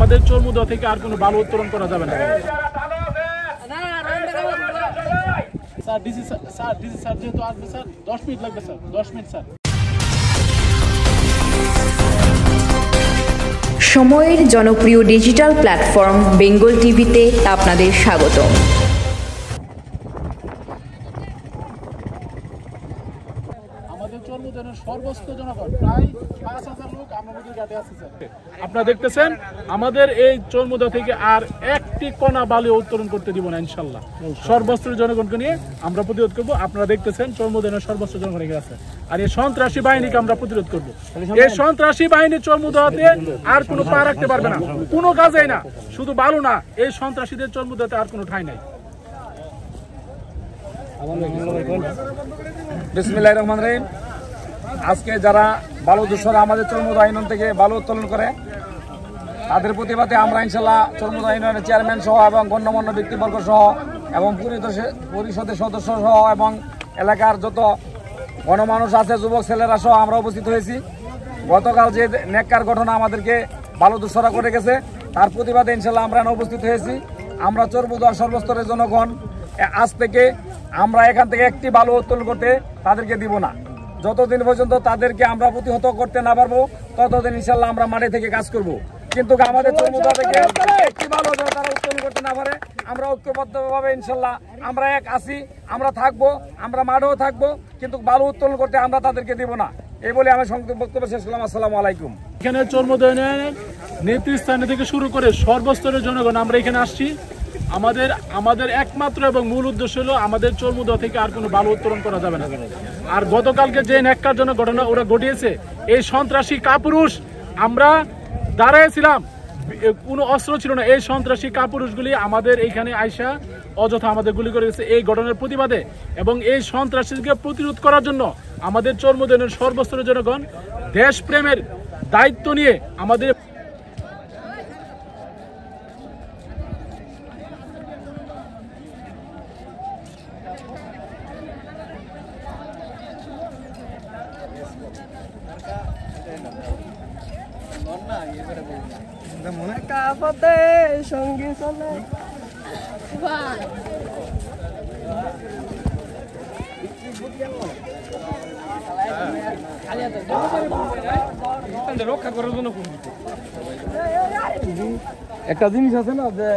আমাদের চর্মুদা থেকে আর কোনো বালু উত্তোলন করা যাবে না। স্যার ডিসি স্যার যেহেতু আসবে স্যার 10 মিনিট লাগবে স্যার, 10 মিনিট স্যার। সময়ের জনপ্রিয় ডিজিটাল প্ল্যাটফর্ম বেঙ্গল টিভিতে আপনাদের স্বাগত। আপনারা দেখতেছেন আমাদের এই চর্মুদা থেকে আর একটি কণা বালু উত্তোলন করতে দিব না ইনশাল্লাহ। সর্বস্তরের জনগণকে নিয়ে আমরা প্রতিরোধ করব। আপনারা দেখতেছেন চর্মুদানের সর্বস্তর জনগণ আছে, আর এই সন্ত্রাসী বাহিনীকে আমরা প্রতিরোধ করব। এই সন্ত্রাসী বাহিনী চর্মুদাতে আর কোনো পা রাখতে পারবে না, কোনো কাজেই না। শুধু বালু না, এই সন্ত্রাসীদের চর্মুদাতে আর কোনো ঠাঁই নাই। বিসমিল্লাহির রহমানির রহিম। আজকে যারা বালু দূষরা আমাদের চর্মুদা ইউনিয়ন থেকে বালু উত্তোলন করে, তাদের প্রতিবাদে আমরা ইনশাল্লাহ চর্মুদা ইউনিয়নের চেয়ারম্যান সহ এবং গণ্যমান্য ব্যক্তিবর্গ সহ এবং পরিষদের সদস্য সহ এবং এলাকার যত গণমানুষ আছে, যুবক ছেলেরা সহ আমরা উপস্থিত হয়েছি। গতকাল যে নেককার ঘটনা আমাদেরকে বালু দূষরা করে গেছে, তার প্রতিবাদে ইনশাল্লাহ আমরা উপস্থিত হয়েছি। আমরা চর্মুদার সর্বস্তরের জনগণ আজ থেকে আমরা এখান থেকে একটি বালু উত্তোলন করতে তাদেরকে দিব না। যতদিন পর্যন্ত তাদেরকে আমরা প্রতিহত করতে না পারবো, ততদিন ইনশাল্লাহ আমরা মাঠে থেকে কাজ করব। কিন্তু আমাদের চর্মুদা থেকে একটি বালু তারা উত্তোলন করতে না পারে, আমরা ঐক্যবদ্ধভাবে ইনশাল্লাহ আমরা এক আছি, আমরা থাকবো, আমরা মাঠেও থাকবো, কিন্তু বালু উত্তোলন করতে আমরা তাদেরকে দিব না। এই বলে আমি সংক্ষিপ্ত বক্তব্য শেষ করলাম। আসসালামু আলাইকুম। এখানে চর্মুদা ইউনিয়নের নেতৃস্থানে থেকে শুরু করে সর্বস্তরের জনগণ আমরা এখানে আসছি। আমাদের একমাত্র এবং মূল উদ্দেশ্য হলো আমাদের চর্মুদা থেকে আর কোনো বালু উত্তোলন করা যাবে না। আর গতকালকে যে ন্যাক্কারজনক ঘটনা ওরা ঘটিয়েছে, এই সন্ত্রাসী কাপুরুষ, আমরা দাঁড়াইছিলাম, কোনো অস্ত্র ছিল না, এই সন্ত্রাসী কাপুরুষগুলি আমাদের এইখানে আইসা অযথা আমাদের গুলি করে গেছে এই ঘটনার প্রতিবাদে। এবং এই সন্ত্রাসীকে প্রতিরোধ করার জন্য আমাদের চর্মুদা ইউনিয়নের সর্বস্তরের জনগণ দেশপ্রেমের দায়িত্ব নিয়ে আমাদের মনে কাপতে সঙ্গে চলে রক্ষা করার জন্য একটা জিনিস আছে না যে